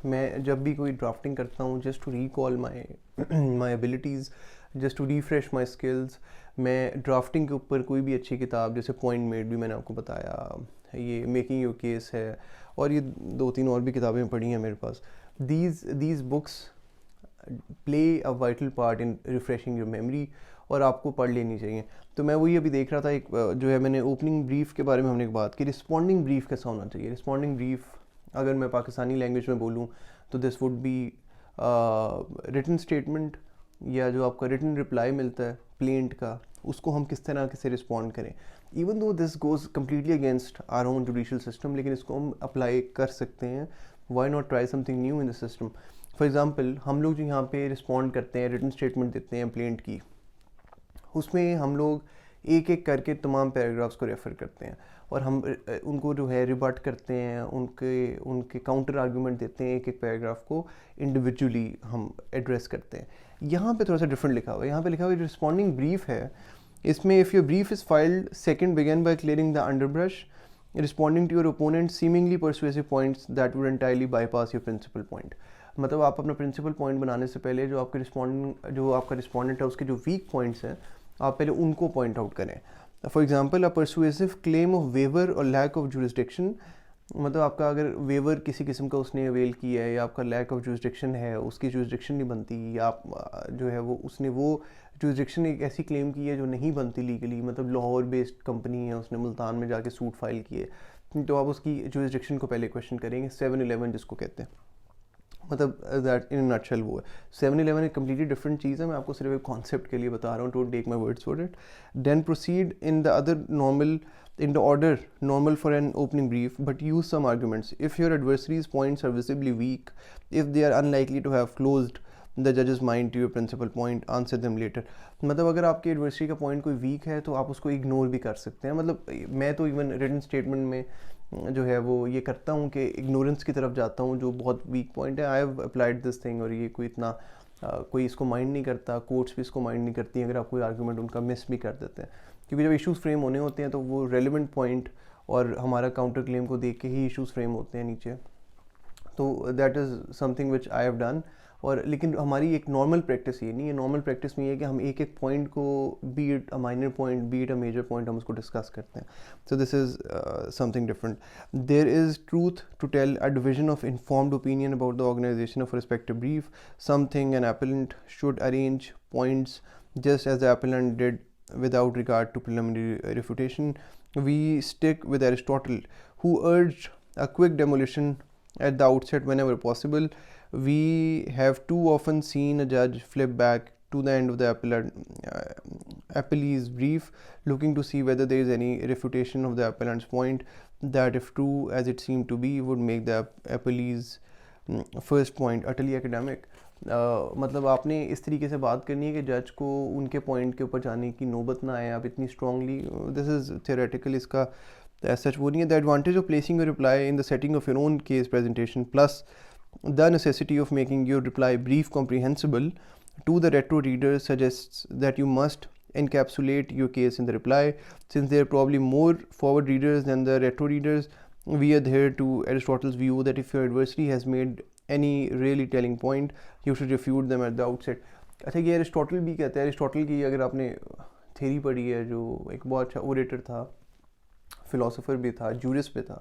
मैं जब भी कोई ड्राफ्टिंग करता हूँ just to recall my abilities, just to refresh my skills, मैं ड्राफ्टिंग के ऊपर कोई भी अच्छी किताब, जैसे पॉइंट मेड भी मैंने आपको बताया, ये मेकिंग योर केस है, और ये 2-3 और भी किताबें पढ़ी हैं मेरे पास. These books play a vital part in refreshing your memory, और आपको पढ़ लेनी चाहिए. तो मैं वही अभी देख रहा था, एक जो है मैंने ओपनिंग ब्रीफ के बारे में हमने एक बात की, रिस्पॉन्डिंग ब्रीफ कैसा होना चाहिए. रिस्पॉन्डिंग ब्रीफ अगर मैं पाकिस्तानी लैंग्वेज में बोलूँ तो this would be written statement, या जो आपका रिटन रिप्लाई मिलता है प्लेंट का, उसको हम किस तरह से रिस्पॉन्ड करें. Even though this goes completely against our own judicial system, लेकिन इसको हम अप्लाई कर सकते हैं. Why not try something new in the system. For example, हम लोग जो यहाँ पे रिस्पॉन्ड करते हैं, रिटन स्टेटमेंट देते हैं प्लेंट की, उसमें हम लोग एक एक करके तमाम पैराग्राफ्स को रेफ़र करते हैं, और हम उनको जो है रिबट करते हैं, उनके काउंटर आर्गूमेंट देते हैं, एक एक पैराग्राफ को इंडिविजुअली हम एड्रेस करते हैं. यहाँ पे थोड़ा सा डिफरेंट लिखा हुआ है. यहाँ पे लिखा हुआ है रिस्पॉन्डिंग ब्रीफ है, इसमें if your brief is filed second begin by clearing the underbrush, responding to your opponent seemingly persuasive points that would entirely bypass your principal point. मतलब आप अपना प्रिंसिपल पॉइंट बनाने से पहले जो आपका रिस्पॉन्डेंट है उसके जो वीक पॉइंट्स हैं, आप पहले उनको पॉइंट आउट करें. For example, a persuasive claim of waiver or lack of jurisdiction, मतलब आपका अगर वेवर किसी किस्म का उसने अवेल किया है, या आपका लैक ऑफ जुरिस्डिक्शन है, उसकी जुरिस्डिक्शन नहीं बनती, या आप जो है उसने वो जुरिस्डिक्शन एक ऐसी क्लेम की है जो नहीं बनती लीगली, मतलब लाहौर बेस्ड कंपनी है, उसने मुल्तान में जाके सूट फाइल किए, तो आप उसकी जुरिस्डिक्शन को पहले क्वेश्चन करेंगे. 7-11 जिसको कहते हैं, मतलब दैट इन नटशेल वो है. 7-11 एक कम्प्लीटली डिफरेंट चीज़ है, मैं आपको सिर्फ एक कॉन्सेप्ट के लिए बता रहा हूँ, don't take my words for it. Then proceed in the other normal in the order normal for an opening brief, but use some arguments. If your adversary's points are visibly weak, if they are unlikely to have closed the judge's mind to your principal point, answer them later. मतलब अगर आपके adversary का point कोई week है तो आप उसको ignore भी कर सकते हैं. मतलब मैं तो इवन रिटन स्टेटमेंट में जो है वो ये करता हूँ कि इग्नोरेंस की तरफ जाता हूँ जो बहुत वीक पॉइंट है. I have applied this thing, और ये कोई इतना कोई इसको माइंड नहीं करता, कोर्ट्स भी इसको माइंड नहीं करती अगर आप कोई आर्गूमेंट उनका मिस भी कर देते हैं, क्योंकि जब इश्यूज़ फ्रेम होने होते हैं तो वो रेलिवेंट पॉइंट और हमारा काउंटर क्लेम को देख के ही इश्यूज़ फ्रेम होते हैं नीचे. तो that is something which I have done. और लेकिन हमारी एक नॉर्मल प्रैक्टिस ये नहीं है. नॉर्मल प्रैक्टिस में ये है कि हम एक एक पॉइंट को, be it a minor point, be it a major point, हम उसको डिस्कस करते हैं. So this is something different. There is truth to tell a division of informed opinion about the organisation of respective brief. Something an appellant should arrange points just as the appellant did without regard to preliminary refutation. We stick with Aristotle, who urged a quick demolition at the outset whenever possible. We have too often seen a judge flip back to the end of the appellee's brief, looking to see whether there is any refutation of the appellant's point that, if true as it seemed to be, would make the appellee's first point utterly academic. मतलब आपने इस तरीके से बात करनी है कि जज को उनके पॉइंट के ऊपर जाने की नौबत ना आए आप इतनी स्ट्रांगली. दिस इज़ थियोरेटिकल, इसका एज सच वो नहीं है. The advantage of placing your reply in the setting of your own case presentation plus the necessity of making your reply brief comprehensible to the retro reader suggests that you must encapsulate your case in the reply. Since there are probably more forward readers than the retro readers, we adhere to Aristotle's view that if your adversary has made any really telling point, you should refute them at the outset. अच्छा, ये Aristotle भी कहता है. Aristotle की अगर आपने theory पढ़ी है, जो एक बहुत अच्छा ओरेटर था, फिलोसोफर भी था, जूरिस्ट भी था,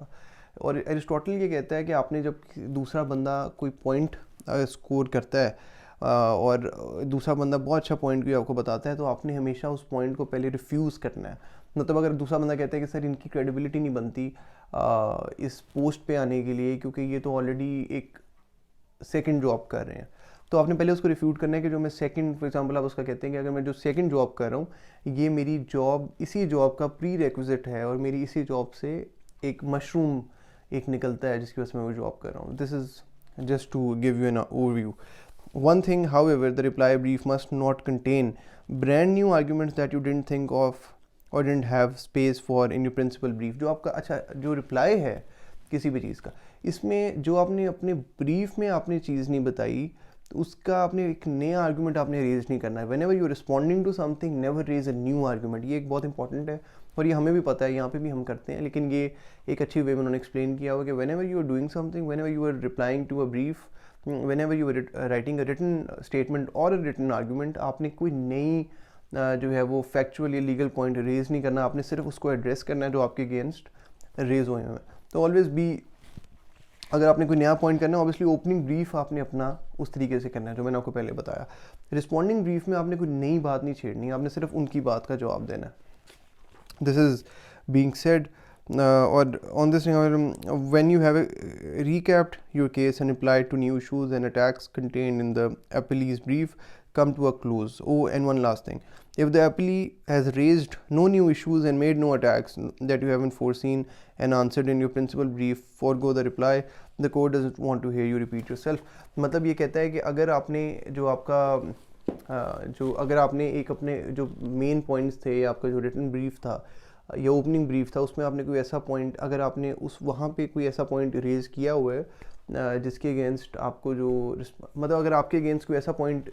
और एरिस्टोटल ये कहता है कि आपने जब दूसरा बंदा कोई पॉइंट स्कोर करता है और दूसरा बंदा बहुत अच्छा पॉइंट भी आपको बताता है, तो आपने हमेशा उस पॉइंट को पहले रिफ्यूज़ करना है. मतलब अगर दूसरा बंदा कहता है कि सर इनकी क्रेडिबिलिटी नहीं बनती इस पोस्ट पे आने के लिए, क्योंकि ये तो ऑलरेडी एक सेकंड जॉब कर रहे हैं, तो आपने पहले उसको रिफ्यूट करना है कि जो मैं सेकंड, फॉर एग्जांपल आप उसका कहते हैं कि अगर मैं जो सेकंड जॉब कर रहा हूँ, ये मेरी जॉब इसी जॉब का प्री रिक्विजिट है, और मेरी इसी जॉब से एक मशरूम एक निकलता है जिसकी वजह से मैं वो जॉब कर रहा हूँ. This is just to give you an overview. One thing, however, the reply brief must not contain brand new arguments that you didn't think of or didn't have space for in your principal brief. जो आपका अच्छा जो reply है किसी भी चीज़ का, इसमें जो आपने अपने ब्रीफ में आपने चीज़ नहीं बताई, तो उसका आपने एक नया आर्गूमेंट आपने रेज नहीं करना है. Whenever you responding to something, never raise a new argument. ये एक बहुत इंपॉर्टेंट है. और ये हमें भी पता है, यहाँ पे भी हम करते हैं, लेकिन ये एक अच्छी वे में उन्होंने एक्सप्लेन किया हुआ कि whenever you are doing something, whenever you are replying to a brief, whenever you are writing a written statement or a written argument, आपने कोई नई जो है वो फैक्चुअल या लीगल पॉइंट रेज नहीं करना, आपने सिर्फ उसको एड्रेस करना है जो आपके अगेंस्ट रेज हुए हैं। तो ऑलवेज बी, अगर आपने कोई नया पॉइंट करना है, ऑब्वियसली ओपनिंग ब्रीफ आपने अपना उस तरीके से करना है जो मैंने आपको पहले बताया। रिस्पॉन्डिंग ब्रीफ में आपने कोई नई बात नहीं छेड़नी, आपने सिर्फ उनकी बात का जवाब देना है। This is being said, or on this, when you have recapped your case and replied to new issues and attacks contained in the appellee's brief, come to a close. Oh, and one last thing. If the appellee has raised no new issues and made no attacks that you haven't foreseen and answered in your principal brief, forego the reply. The court doesn't want to hear you repeat yourself. मतलब ये कहता है कि अगर आपने जो आपका जो अगर आपने एक अपने जो मेन पॉइंट्स थे, आपका जो रिटन ब्रीफ था या ओपनिंग ब्रीफ था, उसमें आपने कोई ऐसा पॉइंट, अगर आपने उस वहाँ पे कोई ऐसा पॉइंट रेज किया हुआ है जिसके अगेंस्ट आपको जो मतलब अगर आपके अगेंस्ट कोई ऐसा पॉइंट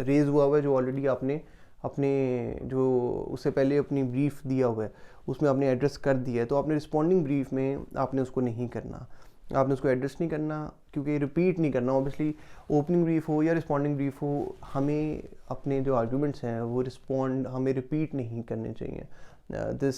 रेज हुआ है जो ऑलरेडी आपने अपने जो उससे पहले अपनी ब्रीफ दिया हुआ है उसमें आपने एड्रेस कर दिया है, तो आपने रिस्पॉन्डिंग ब्रीफ में आपने उसको नहीं करना, आपने उसको एड्रेस नहीं करना, क्योंकि रिपीट नहीं करना। ऑब्वियसली ओपनिंग ब्रीफ हो या रिस्पॉन्डिंग ब्रीफ हो, हमें अपने जो आर्गूमेंट्स हैं वो हमें रिपीट नहीं करने चाहिए। दिस